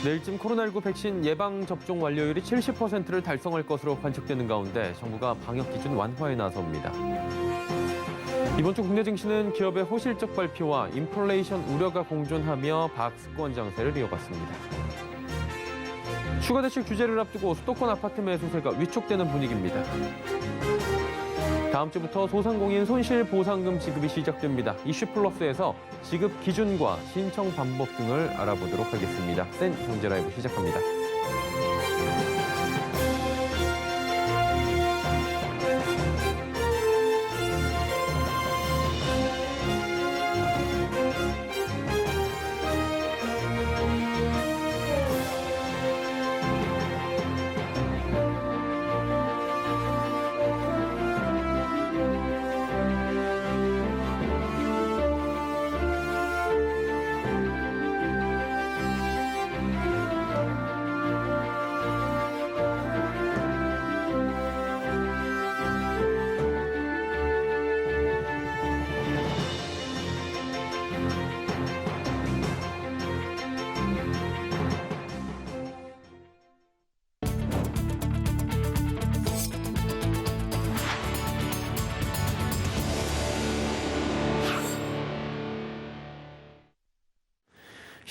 내일쯤 코로나19 백신 예방접종 완료율이 70%를 달성할 것으로 관측되는 가운데 정부가 방역 기준 완화에 나섭니다. 이번 주 국내 증시는 기업의 호실적 발표와 인플레이션 우려가 공존하며 박스권 장세를 이어갔습니다. 추가 대책 규제를 앞두고 수도권 아파트 매수세가 위축되는 분위기입니다. 다음 주부터 소상공인 손실보상금 지급이 시작됩니다. 이슈플러스에서 지급 기준과 신청 방법 등을 알아보도록 하겠습니다. 센 경제라이브 시작합니다.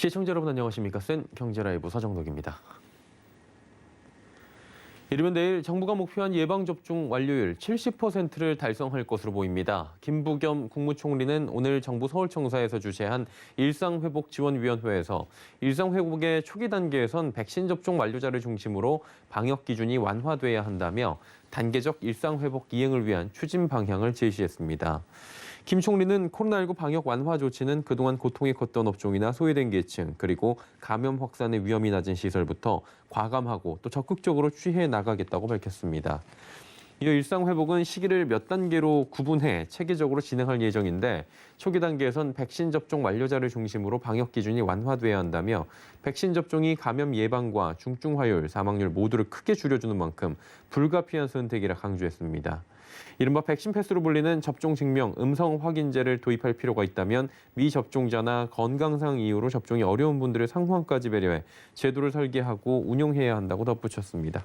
시청자 여러분 안녕하십니까? 센 경제라이브 서정덕입니다. 이르면 내일 정부가 목표한 예방접종 완료율 70%를 달성할 것으로 보입니다. 김부겸 국무총리는 오늘 정부 서울청사에서 주재한 일상회복지원위원회에서 일상회복의 초기 단계에선 백신 접종 완료자를 중심으로 방역 기준이 완화돼야 한다며 단계적 일상회복 이행을 위한 추진 방향을 제시했습니다. 김 총리는 코로나19 방역 완화 조치는 그동안 고통이 컸던 업종이나 소외된 계층, 그리고 감염 확산의 위험이 낮은 시설부터 과감하고 또 적극적으로 취해 나가겠다고 밝혔습니다. 이어 일상회복은 시기를 몇 단계로 구분해 체계적으로 진행할 예정인데 초기 단계에선 백신 접종 완료자를 중심으로 방역 기준이 완화돼야 한다며 백신 접종이 감염 예방과 중증 화요율, 사망률 모두를 크게 줄여주는 만큼 불가피한 선택이라 강조했습니다. 이른바 백신 패스로 불리는 접종 증명 음성 확인제를 도입할 필요가 있다면 미접종자나 건강상 이유로 접종이 어려운 분들의 상황까지 배려해 제도를 설계하고 운용해야 한다고 덧붙였습니다.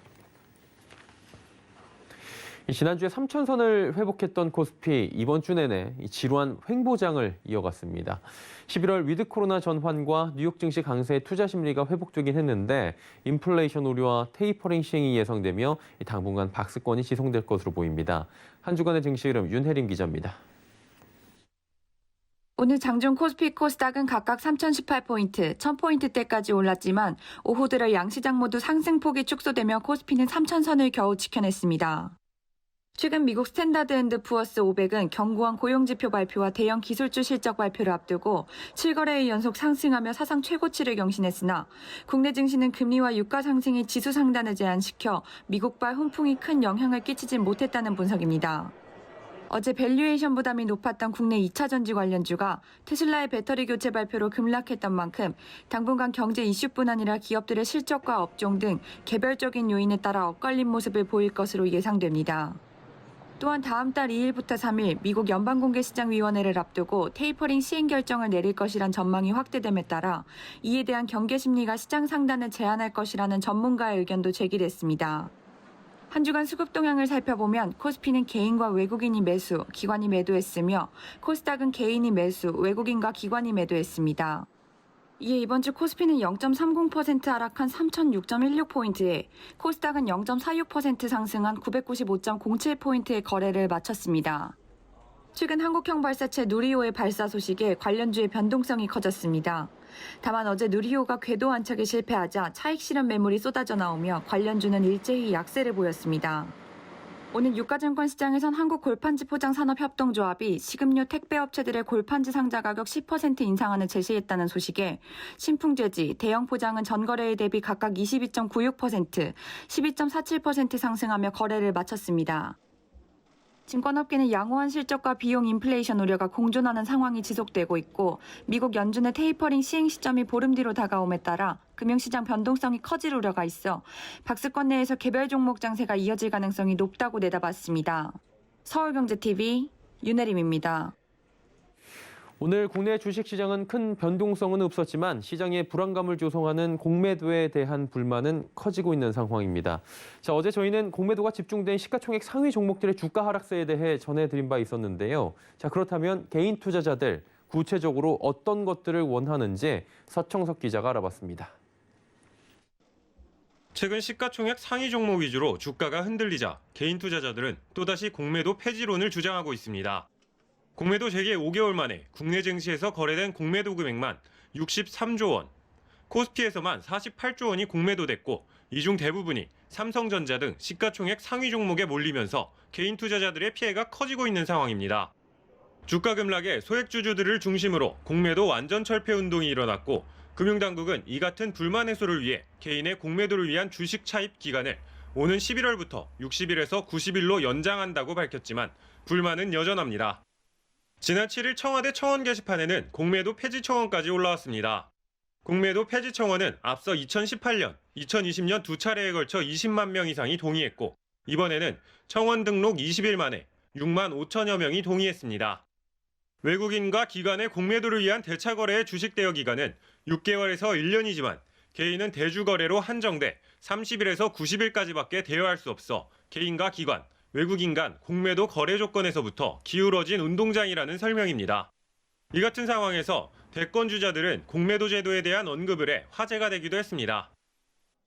지난주에 3,000선을 회복했던 코스피 이번 주 내내 지루한 횡보장을 이어갔습니다. 11월 위드 코로나 전환과 뉴욕 증시 강세의 투자 심리가 회복되긴 했는데 인플레이션 우려와 테이퍼링 시행이 예상되며 당분간 박스권이 지속될 것으로 보입니다. 한 주간의 증시 흐름 윤혜림 기자입니다. 오늘 장중 코스피 코스닥은 각각 3,018포인트, 1,000포인트대까지 올랐지만 오후 들어 양시장 모두 상승폭이 축소되며 코스피는 3,000선을 겨우 지켜냈습니다. 최근 미국 스탠다드 앤드 푸어스 500은 견고한 고용지표 발표와 대형 기술주 실적 발표를 앞두고 7거래일 연속 상승하며 사상 최고치를 경신했으나 국내 증시는 금리와 유가 상승이 지수 상단을 제한시켜 미국발 훈풍이 큰 영향을 끼치진 못했다는 분석입니다. 어제 밸류에이션 부담이 높았던 국내 2차 전지 관련주가 테슬라의 배터리 교체 발표로 급락했던 만큼 당분간 경제 이슈뿐 아니라 기업들의 실적과 업종 등 개별적인 요인에 따라 엇갈린 모습을 보일 것으로 예상됩니다. 또한 다음 달 2일부터 3일 미국 연방공개시장위원회를 앞두고 테이퍼링 시행 결정을 내릴 것이란 전망이 확대됨에 따라 이에 대한 경계 심리가 시장 상단을 제한할 것이라는 전문가의 의견도 제기됐습니다. 한 주간 수급 동향을 살펴보면 코스피는 개인과 외국인이 매수, 기관이 매도했으며 코스닥은 개인이 매수, 외국인과 기관이 매도했습니다. 이에 이번 주 코스피는 0.30% 하락한 3,006.16포인트에 코스닥은 0.46% 상승한 995.07포인트의 거래를 마쳤습니다. 최근 한국형 발사체 누리호의 발사 소식에 관련주의 변동성이 커졌습니다. 다만 어제 누리호가 궤도 안착에 실패하자 차익 실현 매물이 쏟아져 나오며 관련주는 일제히 약세를 보였습니다. 오늘 유가증권 시장에선 한국골판지포장산업협동조합이 식음료 택배업체들의 골판지 상자 가격 10% 인상안을 제시했다는 소식에 신풍돼지, 대형포장은 전거래일 대비 각각 22.96%, 12.47% 상승하며 거래를 마쳤습니다. 증권업계는 양호한 실적과 비용 인플레이션 우려가 공존하는 상황이 지속되고 있고 미국 연준의 테이퍼링 시행 시점이 보름 뒤로 다가옴에 따라 금융시장 변동성이 커질 우려가 있어 박스권 내에서 개별 종목 장세가 이어질 가능성이 높다고 내다봤습니다. 서울경제TV 윤혜림입니다. 오늘 국내 주식시장은 큰 변동성은 없었지만 시장의 불안감을 조성하는 공매도에 대한 불만은 커지고 있는 상황입니다. 자, 어제 저희는 공매도가 집중된 시가총액 상위 종목들의 주가 하락세에 대해 전해드린 바 있었는데요. 자, 그렇다면 개인 투자자들 구체적으로 어떤 것들을 원하는지 서청석 기자가 알아봤습니다. 최근 시가총액 상위 종목 위주로 주가가 흔들리자 개인 투자자들은 또다시 공매도 폐지론을 주장하고 있습니다. 공매도 재개 5개월 만에 국내 증시에서 거래된 공매도 금액만 63조 원, 코스피에서만 48조 원이 공매도됐고 이 중 대부분이 삼성전자 등 시가총액 상위 종목에 몰리면서 개인 투자자들의 피해가 커지고 있는 상황입니다. 주가 급락에 소액주주들을 중심으로 공매도 완전 철폐 운동이 일어났고 금융당국은 이 같은 불만 해소를 위해 개인의 공매도를 위한 주식 차입 기간을 오는 11월부터 60일에서 90일로 연장한다고 밝혔지만 불만은 여전합니다. 지난 7일 청와대 청원 게시판에는 공매도 폐지 청원까지 올라왔습니다. 공매도 폐지 청원은 앞서 2018년, 2020년 두 차례에 걸쳐 20만 명 이상이 동의했고 이번에는 청원 등록 20일 만에 6만 5천여 명이 동의했습니다. 외국인과 기관의 공매도를 위한 대차 거래의 주식 대여 기간은 6개월에서 1년이지만 개인은 대주 거래로 한정돼 30일에서 90일까지밖에 대여할 수 없어 개인과 기관, 외국인 간 공매도 거래 조건에서부터 기울어진 운동장이라는 설명입니다. 이 같은 상황에서 대권 주자들은 공매도 제도에 대한 언급을 해 화제가 되기도 했습니다.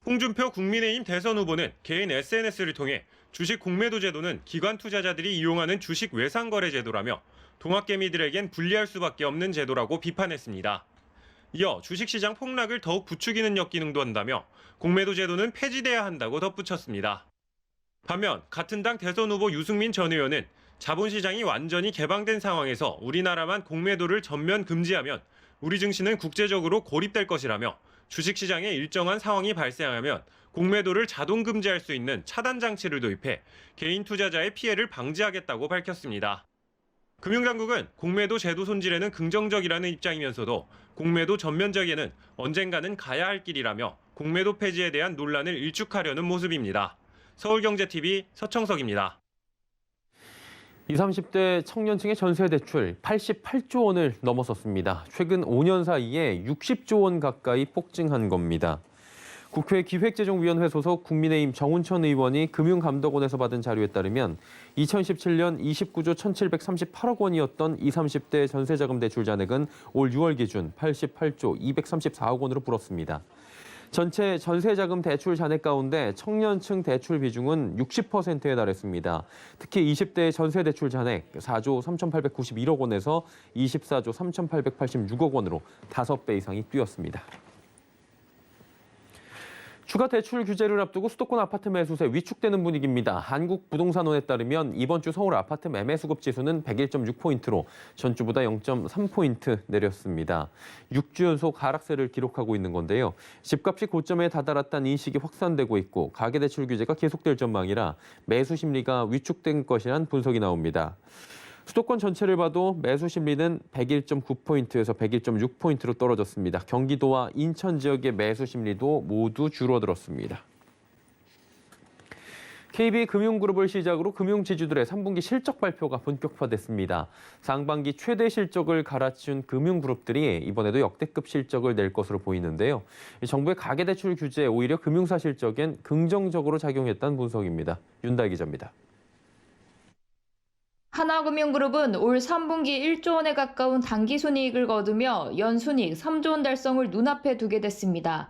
홍준표 국민의힘 대선 후보는 개인 SNS를 통해 주식 공매도 제도는 기관 투자자들이 이용하는 주식 외상 거래 제도라며 동학개미들에겐 불리할 수밖에 없는 제도라고 비판했습니다. 이어 주식시장 폭락을 더욱 부추기는 역기능도 한다며 공매도 제도는 폐지돼야 한다고 덧붙였습니다. 반면 같은 당 대선 후보 유승민 전 의원은 자본시장이 완전히 개방된 상황에서 우리나라만 공매도를 전면 금지하면 우리 증시는 국제적으로 고립될 것이라며 주식시장에 일정한 상황이 발생하면 공매도를 자동 금지할 수 있는 차단 장치를 도입해 개인 투자자의 피해를 방지하겠다고 밝혔습니다. 금융당국은 공매도 제도 손질에는 긍정적이라는 입장이면서도 공매도 전면제에는 언젠가는 가야 할 길이라며 공매도 폐지에 대한 논란을 일축하려는 모습입니다. 서울경제TV 서청석입니다. 20, 30대 청년층의 전세 대출 88조 원을 넘어섰습니다. 최근 5년 사이에 60조 원 가까이 폭증한 겁니다. 국회 기획재정위원회 소속 국민의힘 정운천 의원이 금융감독원에서 받은 자료에 따르면 2017년 29조 1,738억 원이었던 20, 30대 전세자금 대출 잔액은 올 6월 기준 88조 234억 원으로 불었습니다. 전체 전세자금 대출 잔액 가운데 청년층 대출 비중은 60%에 달했습니다. 특히 20대 전세 대출 잔액 4조 3,891억 원에서 24조 3,886억 원으로 5배 이상이 뛰었습니다. 추가 대출 규제를 앞두고 수도권 아파트 매수세 위축되는 분위기입니다. 한국부동산원에 따르면 이번 주 서울 아파트 매매 수급 지수는 101.6포인트로 전주보다 0.3포인트 내렸습니다. 6주 연속 하락세를 기록하고 있는 건데요. 집값이 고점에 다다랐다는 인식이 확산되고 있고 가계대출 규제가 계속될 전망이라 매수 심리가 위축된 것이란 분석이 나옵니다. 수도권 전체를 봐도 매수 심리는 101.9포인트에서 101.6포인트로 떨어졌습니다. 경기도와 인천 지역의 매수 심리도 모두 줄어들었습니다. KB금융그룹을 시작으로 금융지주들의 3분기 실적 발표가 본격화됐습니다. 상반기 최대 실적을 갈아치운 금융그룹들이 이번에도 역대급 실적을 낼 것으로 보이는데요. 정부의 가계대출 규제 오히려 금융사 실적엔 긍정적으로 작용했다는 분석입니다. 윤달 기자입니다. 하나금융그룹은 올 3분기 1조 원에 가까운 당기순이익을 거두며 연순이익 3조 원 달성을 눈앞에 두게 됐습니다.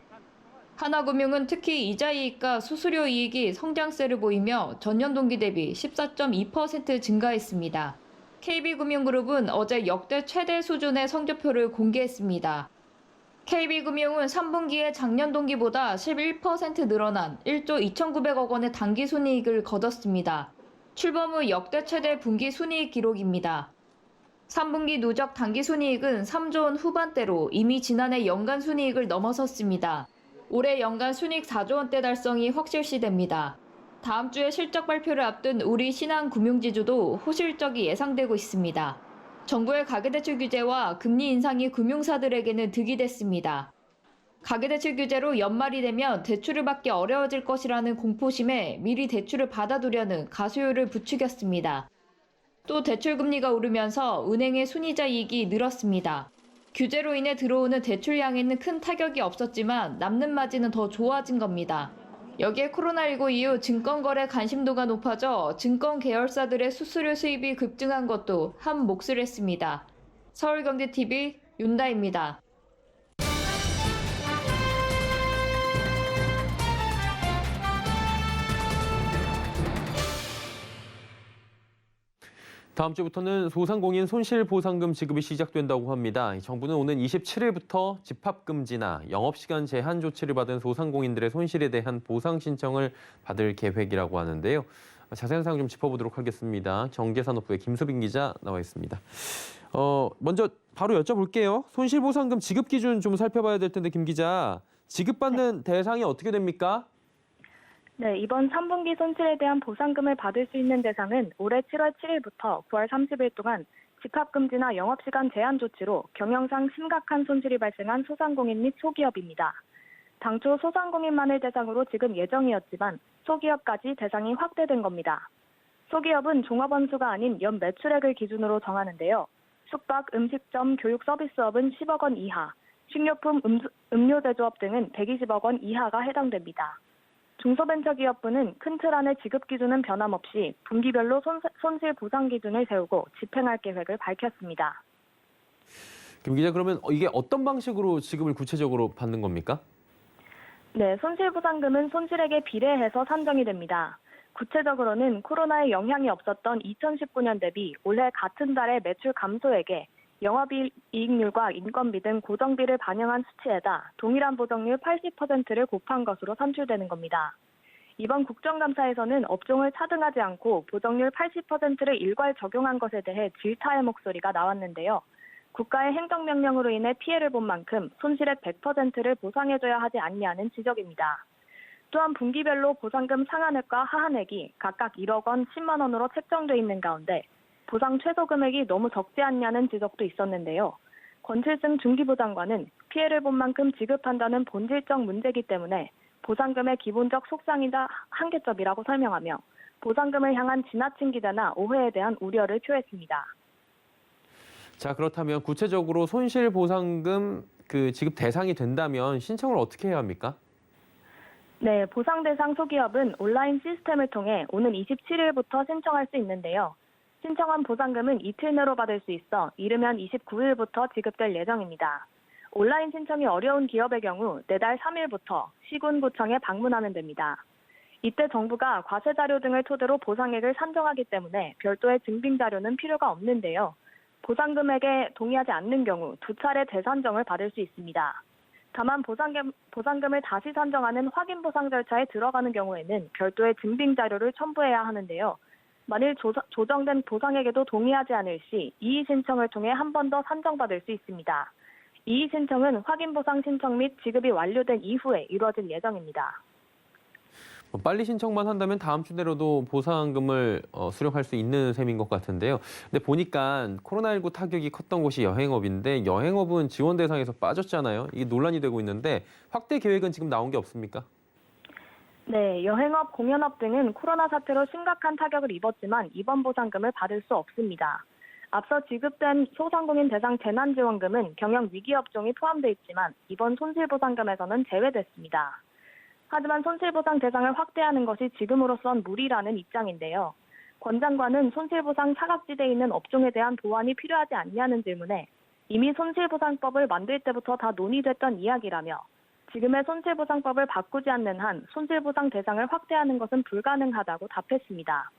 하나금융은 특히 이자이익과 수수료 이익이 성장세를 보이며 전년 동기 대비 14.2% 증가했습니다. KB금융그룹은 어제 역대 최대 수준의 성적표를 공개했습니다. KB금융은 3분기에 작년 동기보다 11% 늘어난 1조 2,900억 원의 당기순이익을 거뒀습니다. 출범 후 역대 최대 분기 순이익 기록입니다. 3분기 누적 당기순이익은 3조 원 후반대로 이미 지난해 연간 순이익을 넘어섰습니다. 올해 연간 순이익 4조 원대 달성이 확실시됩니다. 다음 주에 실적 발표를 앞둔 우리 신한금융지주도 호실적이 예상되고 있습니다. 정부의 가계대출 규제와 금리 인상이 금융사들에게는 득이 됐습니다. 가계대출 규제로 연말이 되면 대출을 받기 어려워질 것이라는 공포심에 미리 대출을 받아두려는 가수요를 부추겼습니다. 또 대출금리가 오르면서 은행의 순이자 이익이 늘었습니다. 규제로 인해 들어오는 대출량에는 큰 타격이 없었지만 남는 마진은 더 좋아진 겁니다. 여기에 코로나19 이후 증권거래 관심도가 높아져 증권 계열사들의 수수료 수입이 급증한 것도 한 몫을 했습니다. 서울경제TV 윤다입니다. 다음 주부터는 소상공인 손실보상금 지급이 시작된다고 합니다. 정부는 오는 27일부터 집합금지나 영업시간 제한 조치를 받은 소상공인들의 손실에 대한 보상 신청을 받을 계획이라고 하는데요. 자세한 사항 좀 짚어보도록 하겠습니다. 경제산업부의 김수빈 기자 나와 있습니다. 먼저 바로 여쭤볼게요. 손실보상금 지급 기준 좀 살펴봐야 될 텐데 김 기자, 지급받는 대상이 어떻게 됩니까? 네, 이번 3분기 손실에 대한 보상금을 받을 수 있는 대상은 올해 7월 7일부터 9월 30일 동안 집합금지나 영업시간 제한 조치로 경영상 심각한 손실이 발생한 소상공인 및 소기업입니다. 당초 소상공인만을 대상으로 지급 예정이었지만 소기업까지 대상이 확대된 겁니다. 소기업은 종업원 수가 아닌 연 매출액을 기준으로 정하는데요. 숙박, 음식점, 교육 서비스업은 10억 원 이하, 식료품, 음료 제조업 등은 120억 원 이하가 해당됩니다. 중소벤처기업부는 큰 틀 안의 지급 기준은 변함없이 분기별로 손실 보상 기준을 세우고 집행할 계획을 밝혔습니다. 김 기자, 그러면 이게 어떤 방식으로 지급을 구체적으로 받는 겁니까? 네, 손실보상금은 손실액에 비례해서 산정이 됩니다. 구체적으로는 코로나의 영향이 없었던 2019년 대비 올해 같은 달의 매출 감소액에 영업이익률과 인건비 등 고정비를 반영한 수치에다 동일한 보정률 80%를 곱한 것으로 산출되는 겁니다. 이번 국정감사에서는 업종을 차등하지 않고 보정률 80%를 일괄 적용한 것에 대해 질타의 목소리가 나왔는데요. 국가의 행정명령으로 인해 피해를 본 만큼 손실액 100%를 보상해줘야 하지 않냐는 지적입니다. 또한 분기별로 보상금 상한액과 하한액이 각각 1억 원, 10만 원으로 책정돼 있는 가운데 보상 최소 금액이 너무 적지 않냐는 지적도 있었는데요. 권칠승 중기부장관은 피해를 본 만큼 지급한다는 본질적 문제이기 때문에 보상금의 기본적 속상이다 한계점이라고 설명하며 보상금을 향한 지나친 기대나 오해에 대한 우려를 표했습니다. 자, 그렇다면 구체적으로 손실보상금 지급 대상이 된다면 신청을 어떻게 해야 합니까? 네, 보상 대상 소기업은 온라인 시스템을 통해 오는 27일부터 신청할 수 있는데요. 신청한 보상금은 이틀 내로 받을 수 있어 이르면 29일부터 지급될 예정입니다. 온라인 신청이 어려운 기업의 경우 내달 3일부터 시군구청에 방문하면 됩니다. 이때 정부가 과세자료 등을 토대로 보상액을 산정하기 때문에 별도의 증빙자료는 필요가 없는데요. 보상금액에 동의하지 않는 경우 2차례 재산정을 받을 수 있습니다. 다만 보상금을 다시 산정하는 확인 보상 절차에 들어가는 경우에는 별도의 증빙자료를 첨부해야 하는데요. 만일 조정된 보상액에도 동의하지 않을 시 이의 신청을 통해 한 번 더 산정받을 수 있습니다. 이의 신청은 확인 보상 신청 및 지급이 완료된 이후에 이루어질 예정입니다. 빨리 신청만 한다면 다음 주 내로도 보상금을 수령할 수 있는 셈인 것 같은데요. 근데 보니까 코로나19 타격이 컸던 곳이 여행업인데 여행업은 지원 대상에서 빠졌잖아요. 이게 논란이 되고 있는데 확대 계획은 지금 나온 게 없습니까? 네, 여행업, 공연업 등은 코로나 사태로 심각한 타격을 입었지만 이번 보상금을 받을 수 없습니다. 앞서 지급된 소상공인 대상 재난지원금은 경영 위기 업종이 포함돼 있지만 이번 손실보상금에서는 제외됐습니다. 하지만 손실보상 대상을 확대하는 것이 지금으로선 무리라는 입장인데요. 권 장관은 손실보상 사각지대에 있는 업종에 대한 보완이 필요하지 않냐는 질문에 이미 손실보상법을 만들 때부터 다 논의됐던 이야기라며 지금의 손실보상법을 바꾸지 않는 한 손실보상 대상을 확대하는 것은 불가능하다고 답했습니다.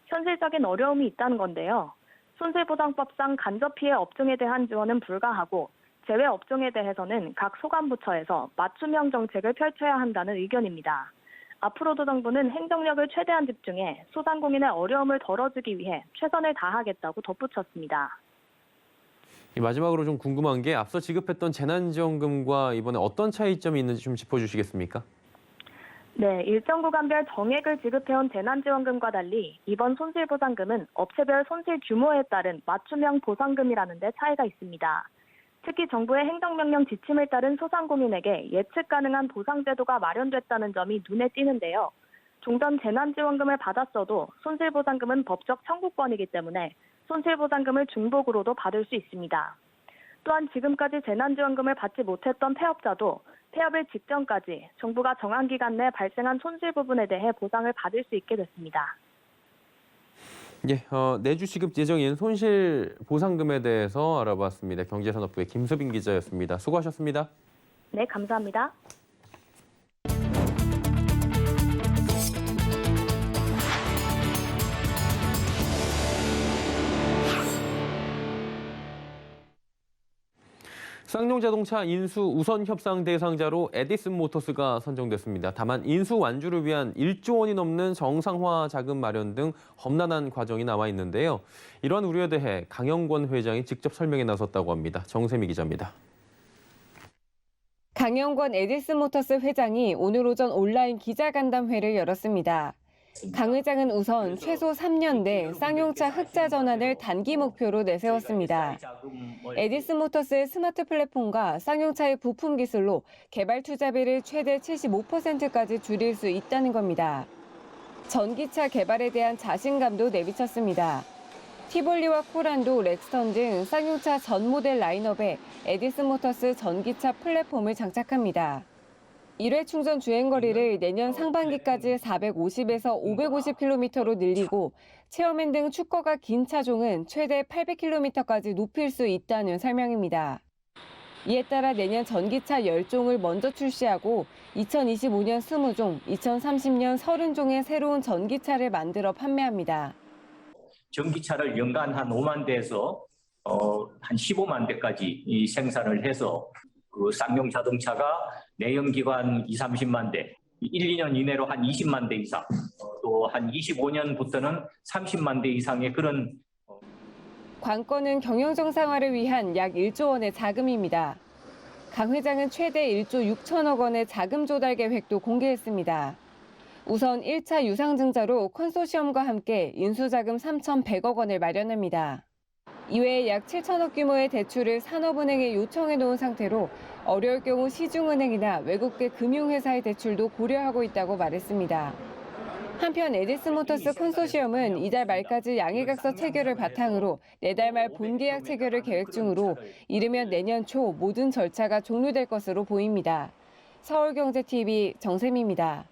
현실적인 어려움이 있다는 건데요. 손실보상법상 간접피해 업종에 대한 지원은 불가하고 제외 업종에 대해서는 각 소관부처에서 맞춤형 정책을 펼쳐야 한다는 의견입니다. 앞으로도 정부는 행정력을 최대한 집중해 소상공인의 어려움을 덜어주기 위해 최선을 다하겠다고 덧붙였습니다. 마지막으로 좀 궁금한 게 앞서 지급했던 재난지원금과 이번에 어떤 차이점이 있는지 좀 짚어주시겠습니까? 네, 일정 구간별 정액을 지급해온 재난지원금과 달리 이번 손실보상금은 업체별 손실 규모에 따른 맞춤형 보상금이라는 데 차이가 있습니다. 특히 정부의 행정명령 지침을 따른 소상공인에게 예측 가능한 보상제도가 마련됐다는 점이 눈에 띄는데요. 종전 재난지원금을 받았어도 손실보상금은 법적 청구권이기 때문에 손실보상금을 중복으로도 받을 수 있습니다. 또한 지금까지 재난지원금을 받지 못했던 폐업자도 폐업일 직전까지 정부가 정한 기간 내 발생한 손실 부분에 대해 보상을 받을 수 있게 됐습니다. 예, 내주 시급 예정인 손실 보상금에 대해서 알아봤습니다. 경제산업부의 김수빈 기자였습니다. 수고하셨습니다. 네, 감사합니다. 쌍용자동차 인수 우선 협상 대상자로 에디슨 모터스가 선정됐습니다. 다만 인수 완주를 위한 1조 원이 넘는 정상화 자금 마련 등 험난한 과정이 남아 있는데요. 이러한 우려에 대해 강영권 회장이 직접 설명에 나섰다고 합니다. 정세미 기자입니다. 강영권 에디슨 모터스 회장이 오늘 오전 온라인 기자간담회를 열었습니다. 강 회장은 우선 최소 3년 내 쌍용차 흑자 전환을 단기 목표로 내세웠습니다. 에디슨 모터스의 스마트 플랫폼과 쌍용차의 부품 기술로 개발 투자비를 최대 75%까지 줄일 수 있다는 겁니다. 전기차 개발에 대한 자신감도 내비쳤습니다. 티볼리와 코란도 렉스턴 등 쌍용차 전 모델 라인업에 에디슨 모터스 전기차 플랫폼을 장착합니다. 1회 충전 주행거리를 내년 상반기까지 450에서 550km로 늘리고 체어맨 등 축거가 긴 차종은 최대 800km까지 높일 수 있다는 설명입니다. 이에 따라 내년 전기차 10종을 먼저 출시하고 2025년 20종, 2030년 30종의 새로운 전기차를 만들어 판매합니다. 전기차를 연간 한 5만 대에서 한 15만 대까지 생산을 해서 그 쌍용 자동차가 내연기관 20-30만 대, 1-2년 이내로 한 20만 대 이상, 또 한 25년부터는 30만 대 이상의 그런 관건은 경영 정상화를 위한 약 1조 원의 자금입니다. 강 회장은 최대 1조 6천억 원의 자금 조달 계획도 공개했습니다. 우선 1차 유상증자로 컨소시엄과 함께 인수자금 3,100억 원을 마련합니다. 이외에 약 7천억 규모의 대출을 산업은행에 요청해 놓은 상태로 어려울 경우 시중은행이나 외국계 금융회사의 대출도 고려하고 있다고 말했습니다. 한편 에디슨 모터스 컨소시엄은 이달 말까지 양해각서 체결을 바탕으로 내달 말 본계약 체결을 계획 중으로 이르면 내년 초 모든 절차가 종료될 것으로 보입니다. 서울경제TV 정세미입니다.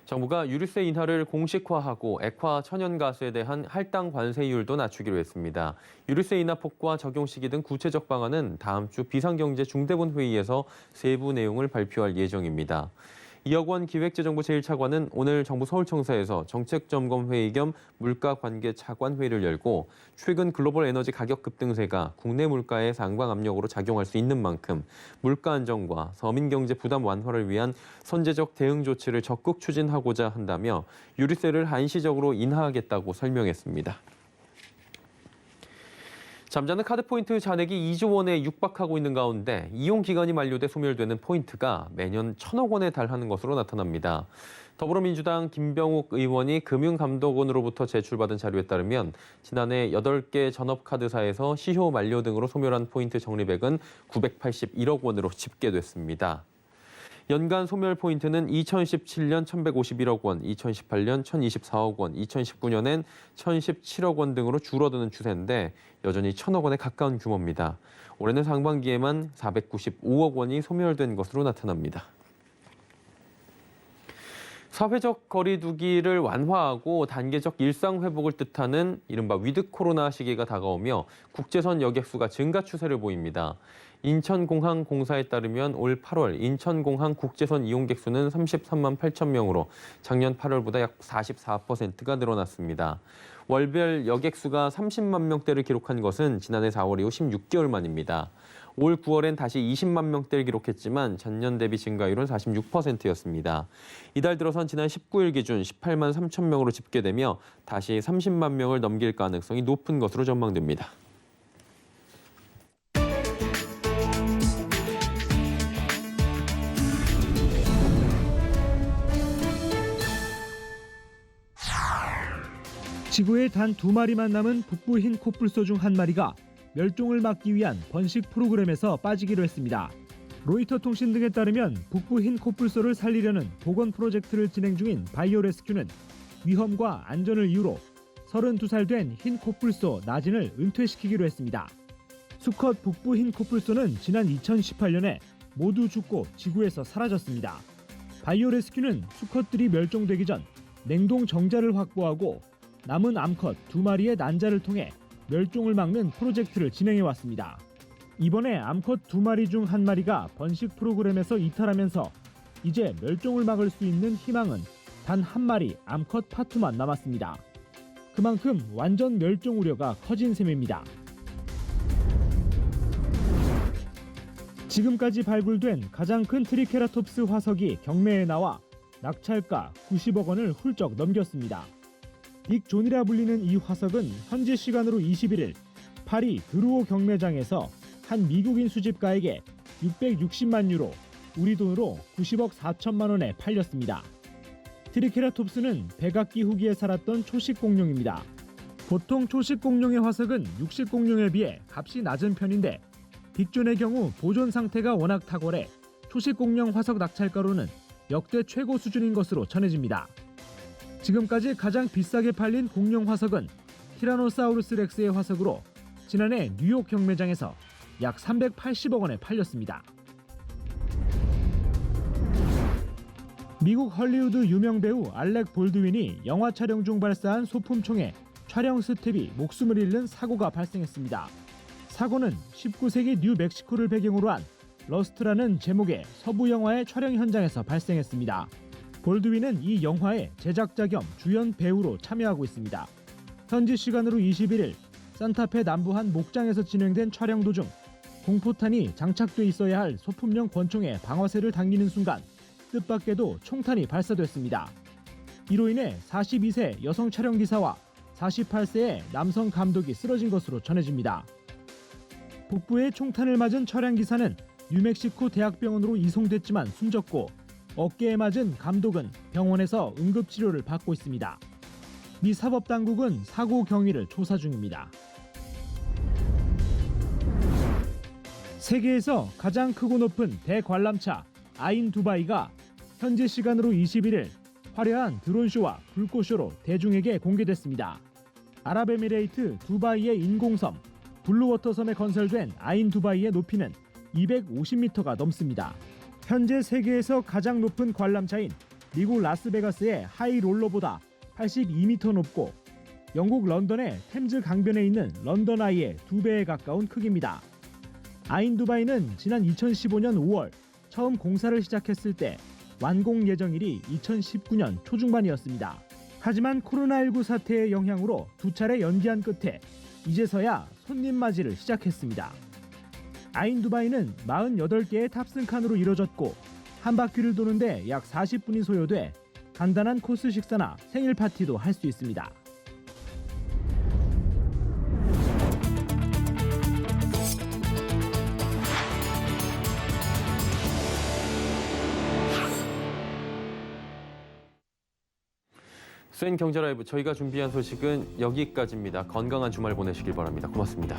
정부가 유류세 인하를 공식화하고 액화 천연가스에 대한 할당 관세율도 낮추기로 했습니다. 유류세 인하 폭과 적용 시기 등 구체적 방안은 다음 주 비상경제 중대본 회의에서 세부 내용을 발표할 예정입니다. 이혁원 기획재정부 제1차관은 오늘 정부 서울청사에서 정책점검회의 겸 물가관계 차관회의를 열고 최근 글로벌 에너지 가격 급등세가 국내 물가에 상방 압력으로 작용할 수 있는 만큼 물가 안정과 서민 경제 부담 완화를 위한 선제적 대응 조치를 적극 추진하고자 한다며 유류세를 한시적으로 인하하겠다고 설명했습니다. 잠자는 카드 포인트 잔액이 2조 원에 육박하고 있는 가운데 이용 기간이 만료돼 소멸되는 포인트가 매년 1,000억 원에 달하는 것으로 나타납니다. 더불어민주당 김병욱 의원이 금융감독원으로부터 제출받은 자료에 따르면 지난해 8개 전업카드사에서 시효 만료 등으로 소멸한 포인트 적립액은 981억 원으로 집계됐습니다. 연간 소멸 포인트는 2017년 1,151억 원, 2018년 1,024억 원, 2019년엔 1,017억 원 등으로 줄어드는 추세인데 여전히 1,000억 원에 가까운 규모입니다. 올해는 상반기에만 495억 원이 소멸된 것으로 나타납니다. 사회적 거리 두기를 완화하고 단계적 일상 회복을 뜻하는 이른바 위드 코로나 시기가 다가오며 국제선 여객수가 증가 추세를 보입니다. 인천공항공사에 따르면 올 8월 인천공항 국제선 이용객 수는 33만 8천 명으로 작년 8월보다 약 44%가 늘어났습니다. 월별 여객 수가 30만 명대를 기록한 것은 지난해 4월 이후 16개월 만입니다. 올 9월엔 다시 20만 명대를 기록했지만 전년 대비 증가율은 46%였습니다. 이달 들어선 지난 19일 기준 18만 3천 명으로 집계되며 다시 30만 명을 넘길 가능성이 높은 것으로 전망됩니다. 지구에 단 2마리만 남은 북부 흰 코뿔소 중 한 마리가 멸종을 막기 위한 번식 프로그램에서 빠지기로 했습니다. 로이터 통신 등에 따르면 북부 흰 코뿔소를 살리려는 복원 프로젝트를 진행 중인 바이오레스큐는 위험과 안전을 이유로 32살 된 흰 코뿔소 나진을 은퇴시키기로 했습니다. 수컷 북부 흰 코뿔소는 지난 2018년에 모두 죽고 지구에서 사라졌습니다. 바이오레스큐는 수컷들이 멸종되기 전 냉동 정자를 확보하고 남은 암컷 2마리의 난자를 통해 멸종을 막는 프로젝트를 진행해 왔습니다. 이번에 암컷 2마리 중 1마리가 번식 프로그램에서 이탈하면서 이제 멸종을 막을 수 있는 희망은 단 1마리 암컷 파투만 남았습니다. 그만큼 완전 멸종 우려가 커진 셈입니다. 지금까지 발굴된 가장 큰 트리케라톱스 화석이 경매에 나와 낙찰가 90억 원을 훌쩍 넘겼습니다. 빅존이라 불리는 이 화석은 현지 시간으로 21일 파리 드루오 경매장에서 한 미국인 수집가에게 660만 유로, 우리 돈으로 90억 4천만 원에 팔렸습니다. 트리케라톱스는 백악기 후기에 살았던 초식 공룡입니다. 보통 초식 공룡의 화석은 육식 공룡에 비해 값이 낮은 편인데 빅존의 경우 보존 상태가 워낙 탁월해 초식 공룡 화석 낙찰가로는 역대 최고 수준인 것으로 전해집니다. 지금까지 가장 비싸게 팔린 공룡 화석은 티라노사우루스 렉스의 화석으로 지난해 뉴욕 경매장에서 약 380억 원에 팔렸습니다. 미국 헐리우드 유명 배우 알렉 볼드윈이 영화 촬영 중 발사한 소품총에 촬영 스텝이 목숨을 잃는 사고가 발생했습니다. 사고는 19세기 뉴멕시코를 배경으로 한 러스트라는 제목의 서부 영화의 촬영 현장에서 발생했습니다. 볼드윈은 이 영화의 제작자 겸 주연 배우로 참여하고 있습니다. 현지 시간으로 21일 산타페 남부 한 목장에서 진행된 촬영 도중 공포탄이 장착돼 있어야 할 소품용 권총에 방아쇠를 당기는 순간 뜻밖에도 총탄이 발사됐습니다. 이로 인해 42세 여성 촬영기사와 48세의 남성 감독이 쓰러진 것으로 전해집니다. 복부에 총탄을 맞은 촬영기사는 뉴멕시코 대학병원으로 이송됐지만 숨졌고 어깨에 맞은 감독은 병원에서 응급치료를 받고 있습니다. 미 사법당국은 사고 경위를 조사 중입니다. 세계에서 가장 크고 높은 대관람차 아인 두바이가 현지 시간으로 21일 화려한 드론쇼와 불꽃쇼로 대중에게 공개됐습니다. 아랍에미레이트 두바이의 인공섬 블루워터 섬에 건설된 아인 두바이의 높이는 250m가 넘습니다. 현재 세계에서 가장 높은 관람차인 미국 라스베가스의 하이롤러보다 82m 높고 영국 런던의 템즈 강변에 있는 런던 아이의 2배에 가까운 크기입니다. 아인 두바이는 지난 2015년 5월 처음 공사를 시작했을 때 완공 예정일이 2019년 초중반이었습니다. 하지만 코로나19 사태의 영향으로 2차례 연기한 끝에 이제서야 손님 맞이를 시작했습니다. 아인 두바이는 48개의 탑승 칸으로 이뤄졌고 한 바퀴를 도는데 약 40분이 소요돼 간단한 코스 식사나 생일 파티도 할 수 있습니다. 수엔 경제 라이브 저희가 준비한 소식은 여기까지입니다. 건강한 주말 보내시길 바랍니다. 고맙습니다.